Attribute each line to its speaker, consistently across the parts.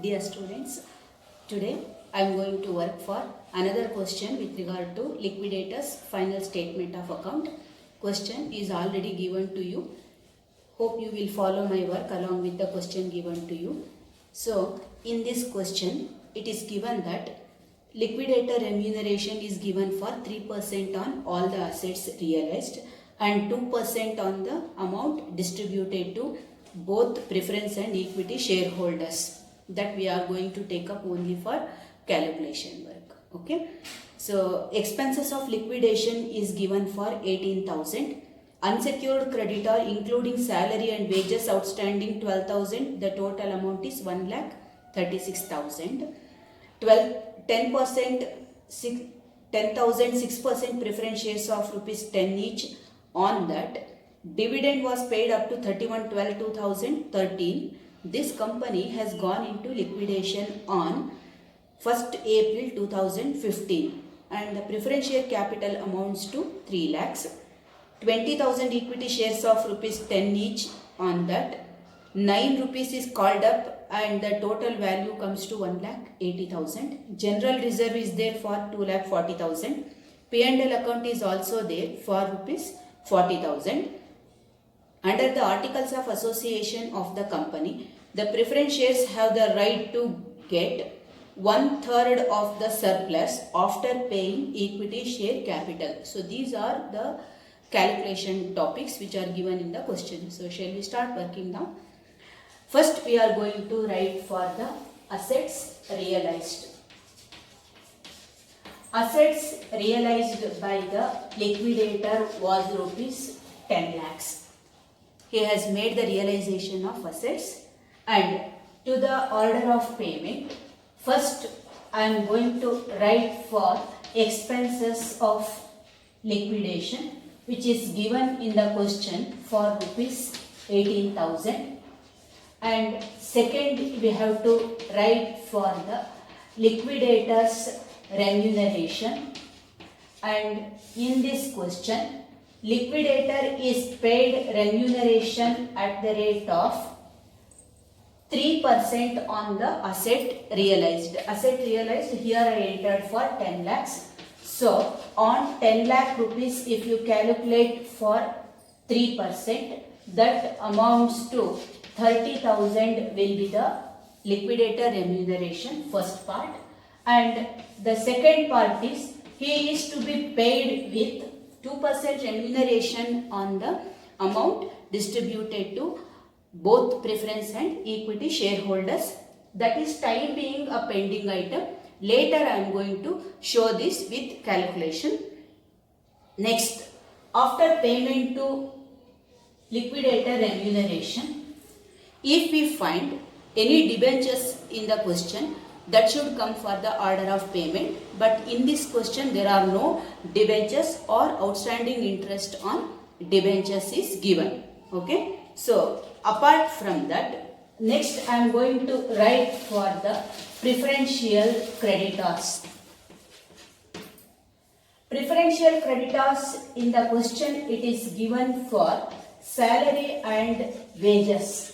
Speaker 1: Dear students, today I am going to work for another question with regard to liquidator's final statement of account. Question is already given to you. Hope you will follow my work along with the question given to you. So, in this question, it is given that liquidator remuneration is given for 3% on all the assets realized and 2% on the amount distributed to both preference and equity shareholders. That we are going to take up only for calculation work. Okay. So expenses of liquidation is given for 18,000. Unsecured creditor including salary and wages outstanding 12,000. The total amount is 1,36,000. 10%, 10,000, 6% preference shares of rupees 10 each. On that, dividend was paid up to 31/12/2013. This company has gone into liquidation on 1st April 2015 and the preference share capital amounts to 3 lakhs. 20,000 equity shares of rupees 10 each. On that, 9 rupees is called up and the total value comes to 1,80,000. General reserve is there for 2,40,000. P&L account is also there for rupees 40,000. Under the articles of association of the company, the preference shares have the right to get 1/3 of the surplus after paying equity share capital. So these are the calculation topics which are given in the question. So shall we start working now? First we are going to write for the assets realized. Assets realized by the liquidator was rupees 10 lakhs. He has made the realization of assets and to the order of payment, first I am going to write for expenses of liquidation which is given in the question for rupees 18,000 and second we have to write for the liquidator's remuneration and in this question liquidator is paid remuneration at the rate of 3% on the asset realized. Asset realized here I entered for 10 lakhs. So on 10 lakh rupees if you calculate for 3% that amounts to 30,000 will be the liquidator remuneration first part and the second part is he is to be paid with 2% remuneration on the amount distributed to both preference and equity shareholders. That is time being a pending item. Later I am going to show this with calculation. Next, after payment to liquidator remuneration, if we find any debentures in the question, that should come for the order of payment, but in this question there are no debentures or outstanding interest on debentures is given. Okay, so apart from that, next I am going to write for the preferential creditors. Preferential creditors in the question it is given for salary and wages.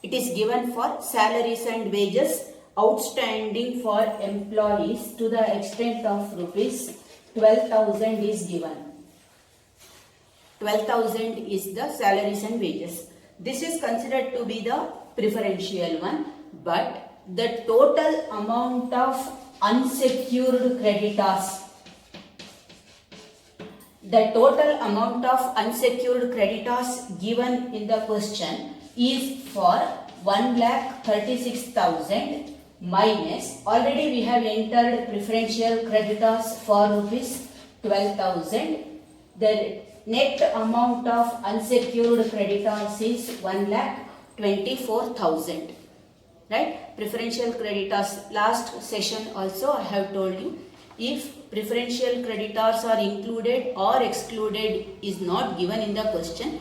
Speaker 1: It is given for salaries and wages outstanding for employees to the extent of rupees 12,000 is given. 12,000 is the salaries and wages. This is considered to be the preferential one, but the total amount of unsecured creditors, the total amount of unsecured creditors given in the question is for 1,36,000 minus, already we have entered preferential creditors for rupees 12,000. The net amount of unsecured creditors is 1,24,000. Right? Preferential creditors, last session also I have told you, if preferential creditors are included or excluded is not given in the question.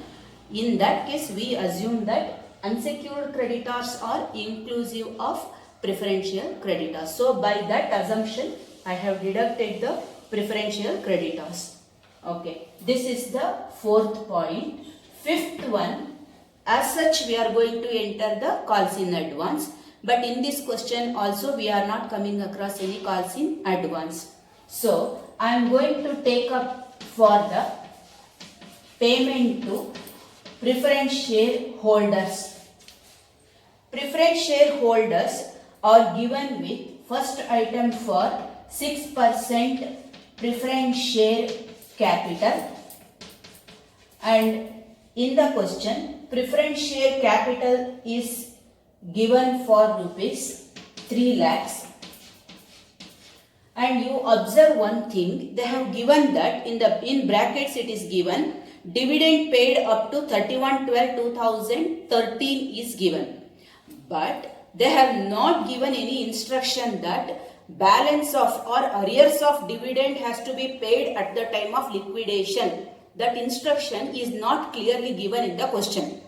Speaker 1: In that case, we assume that unsecured creditors are inclusive of preferential creditors. So, by that assumption, I have deducted the preferential creditors. Okay, this is the fourth point. Fifth one, As such, we are going to enter the calls in advance. But in this question also we are not coming across any calls in advance. So I am going to take up for the payment to preference shareholders. Preference shareholders are given with first item for 6% preference share capital, and in the question preference share capital is given for rupees 3 lakhs, and you observe one thing, they have given that in brackets it is given dividend paid up to 31/12/2013 is given, but they have not given any instruction that balance of or arrears of dividend has to be paid at the time of liquidation. That instruction is not clearly given in the question.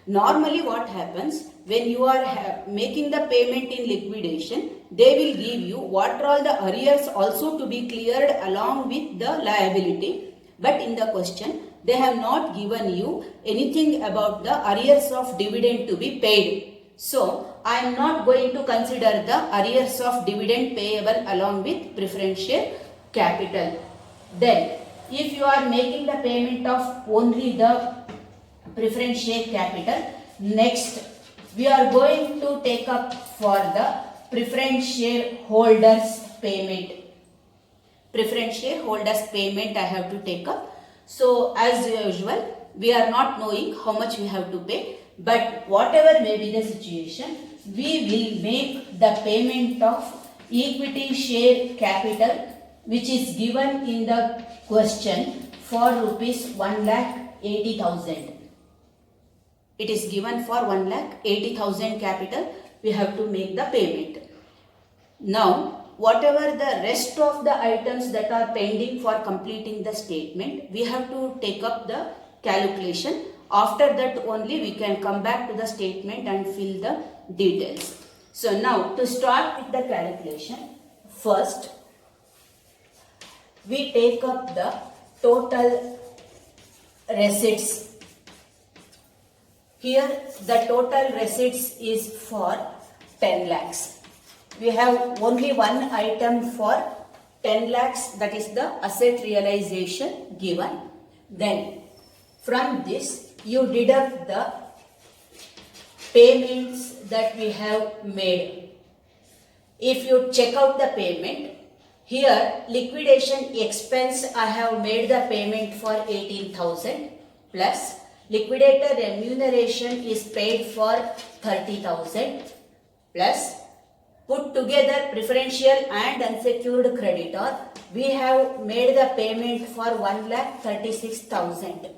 Speaker 1: Normally what happens, when you are making the payment in liquidation, they will give you what are all the arrears also to be cleared along with the liability. But in the question, they have not given you anything about the arrears of dividend to be paid. So, I am not going to consider the arrears of dividend payable along with preference share capital. Then, if you are making the payment of only the preference share capital, next we are going to take up for the preference shareholders payment. Preference shareholders payment I have to take up. So as usual, we are not knowing how much we have to pay, but whatever may be the situation, we will make the payment of equity share capital which is given in the question for rupees 1,80,000. It is given for 1,80,000 capital. We have to make the payment. Now, whatever the rest of the items that are pending for completing the statement, we have to take up the calculation. After that only we can come back to the statement and fill the details. So now to start with the calculation, first we take up the total receipts. Here the total receipts is for 10 lakhs. We have only one item for 10 lakhs, that is the asset realization given. Then from this you deduct the payments that we have made. If you check out the payment, here liquidation expense I have made the payment for 18,000 plus liquidator remuneration is paid for 30,000 plus put together preferential and unsecured creditor, we have made the payment for 1,36,000.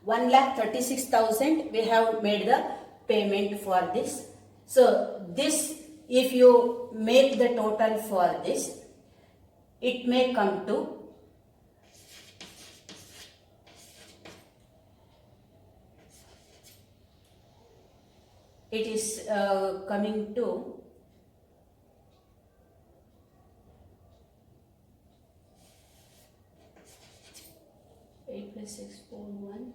Speaker 1: 1,36,000 we have made the payment for this. So this, if you make the total for this, it may come to coming to 8 plus 6, 4, 1.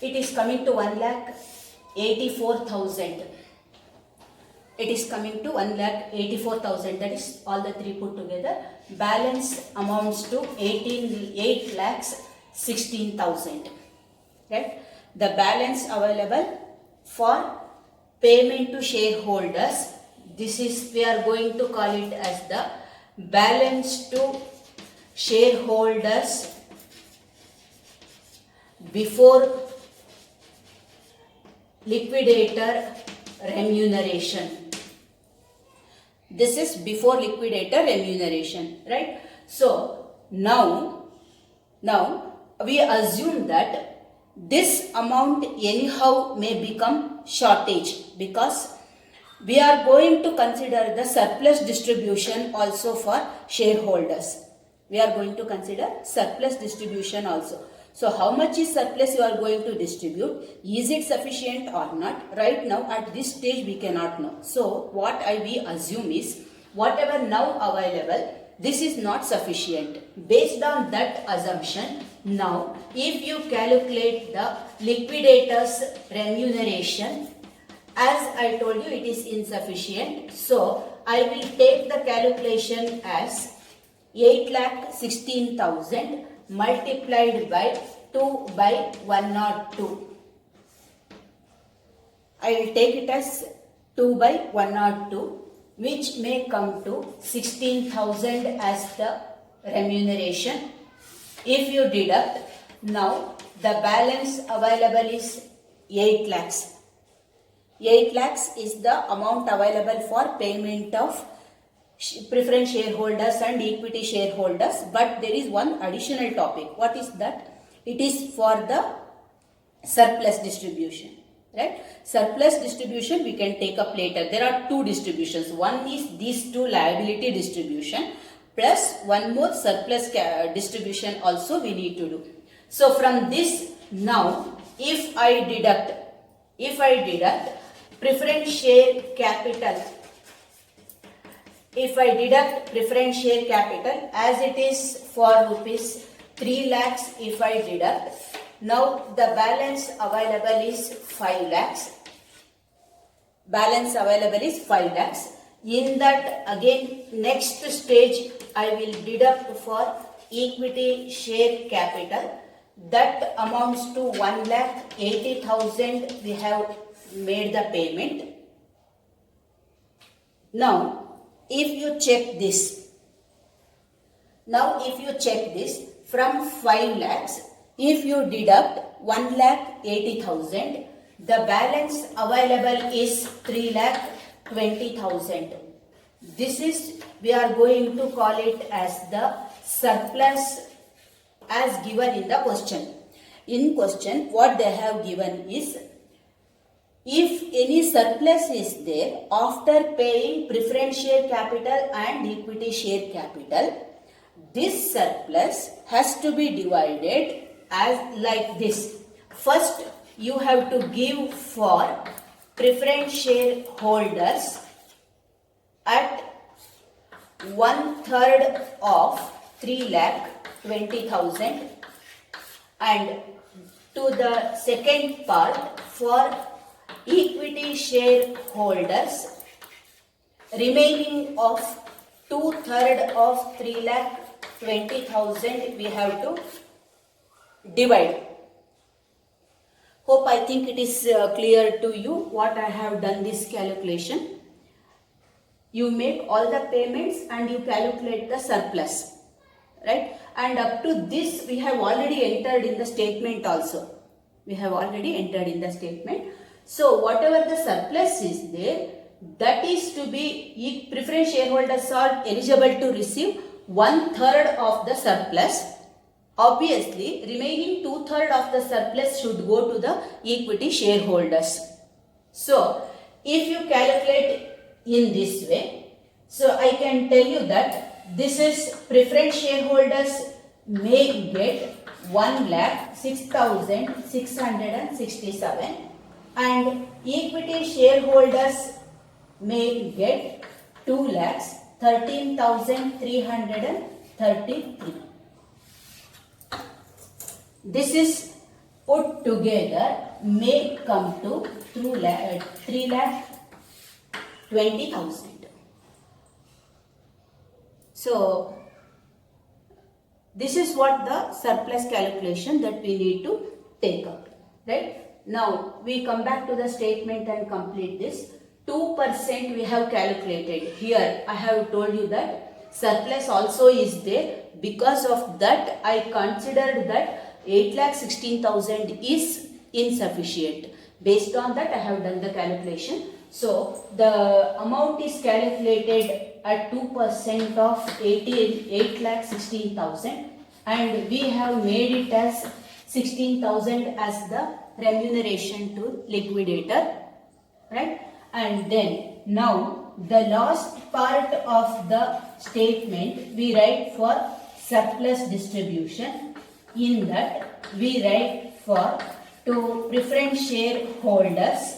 Speaker 1: It is coming to 1,84,000. It is coming to 1,84,000. That is all the three put together. Balance amounts to 8,16,000. Right? The balance available for payment to shareholders, this is, we are going to call it as the balance to shareholders before liquidator remuneration. This is before liquidator remuneration, right? So now we assume that this amount anyhow may become shortage, because we are going to consider the surplus distribution also for shareholders. We are going to consider surplus distribution also. So how much is surplus you are going to distribute? Is it sufficient or not? Right now at this stage we cannot know. So what we assume is whatever now available, this is not sufficient. Based on that assumption, Now, if you calculate the liquidator's remuneration, as I told you, it is insufficient. So, I will take the calculation as 8,16,000 multiplied by 2 by 102. I will take it as 2 by 102, which may come to 16,000 as the remuneration. If you deduct, now the balance available is 8 lakhs. 8 lakhs is the amount available for payment of preference shareholders and equity shareholders, but there is one additional topic. What is that? It is for the surplus distribution, right? Surplus distribution we can take up later. There are two distributions. One is these two liability distribution, plus one more surplus distribution also we need to do. So from this, now if I deduct preference share capital, if I deduct preference share capital as it is for rupees 3 lakhs, if I deduct, now the balance available is 5 lakhs. Balance available is 5 lakhs. In that, again, next stage I will deduct for equity share capital. That amounts to 1,80,000 we have made the payment. Now, if you check this, from 5 lakhs, if you deduct 1,80,000, the balance available is 3,20,000. This is, we are going to call it as the surplus as given in the question. In question, what they have given is, if any surplus is there after paying preference share capital and equity share capital, this surplus has to be divided as like this. First, you have to give for preference share holders at 1/3 of 3,20,000, and to the second part for equity share holders, remaining of 2/3 of 3,20,000 we have to divide. Hope I think it is clear to you what I have done this calculation. You make all the payments and you calculate the surplus, right? And up to this we have already entered in the statement also. So whatever the surplus is there, that is to be, preference shareholders are eligible to receive 1/3 of the surplus. Obviously, remaining 2/3 of the surplus should go to the equity shareholders. So, if you calculate in this way, so I can tell you that this is preference shareholders may get 1,06,667 and equity shareholders may get 2,13,333. This is put together may come to 3,20,000. So, this is what the surplus calculation that we need to take up, right? Now, we come back to the statement and complete this. 2% we have calculated. Here, I have told you that surplus also is there. Because of that, I considered that 8,16,000 is insufficient. Based on that, I have done the calculation. So, the amount is calculated at 2% of 8,16,000 and we have made it as 16,000 as the remuneration to liquidator, right? And then now the last part of the statement we write for surplus distribution. In that we write for to preference shareholders,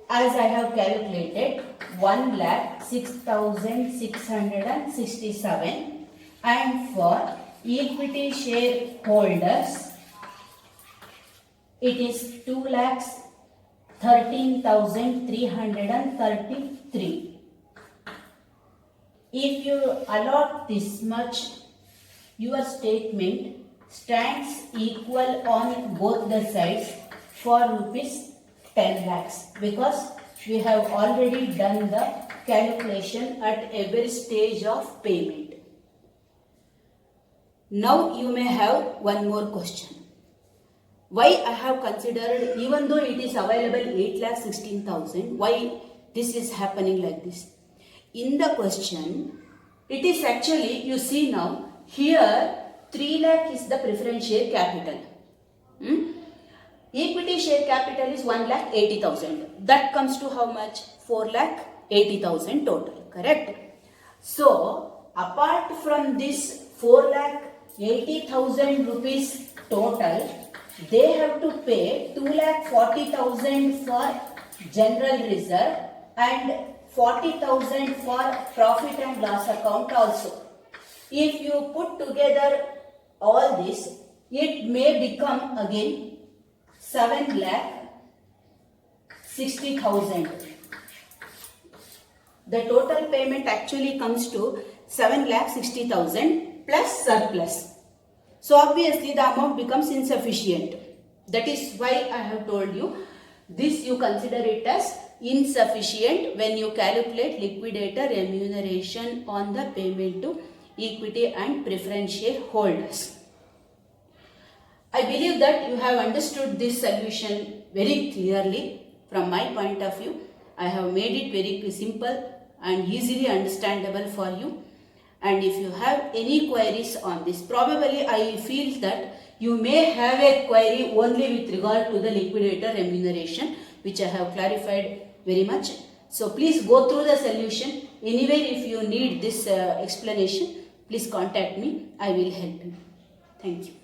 Speaker 1: as I have calculated, 1,06,667 and for equity shareholders, it is 2,13,333. If you allot this much, your statement stands equal on both the sides for rupees 10 lakhs, because we have already done the calculation at every stage of payment. Now you may have one more question. Why I have considered, even though it is available 8,16,000, why this is happening like this? In the question, it is actually, you see now, here 3 lakh is the preference share capital. Equity share capital is 1,80,000. That comes to how much? 4,80,000 total, correct? So, apart from this 4,80,000 rupees total, they have to pay 2,40,000 for general reserve and 40,000 for profit and loss account also. If you put together all this, it may become again 7,60,000. The total payment actually comes to 7,60,000 plus surplus. So obviously the amount becomes insufficient. That is why I have told you this, you consider it as insufficient when you calculate liquidator remuneration on the payment to equity and preference share holders. I believe that you have understood this solution very clearly. From my point of view, I have made it very simple and easily understandable for you. And if you have any queries on this, probably I feel that you may have a query only with regard to the liquidator remuneration, which I have clarified very much. So please go through the solution. Anyway, if you need this explanation, please contact me. I will help you. Thank you.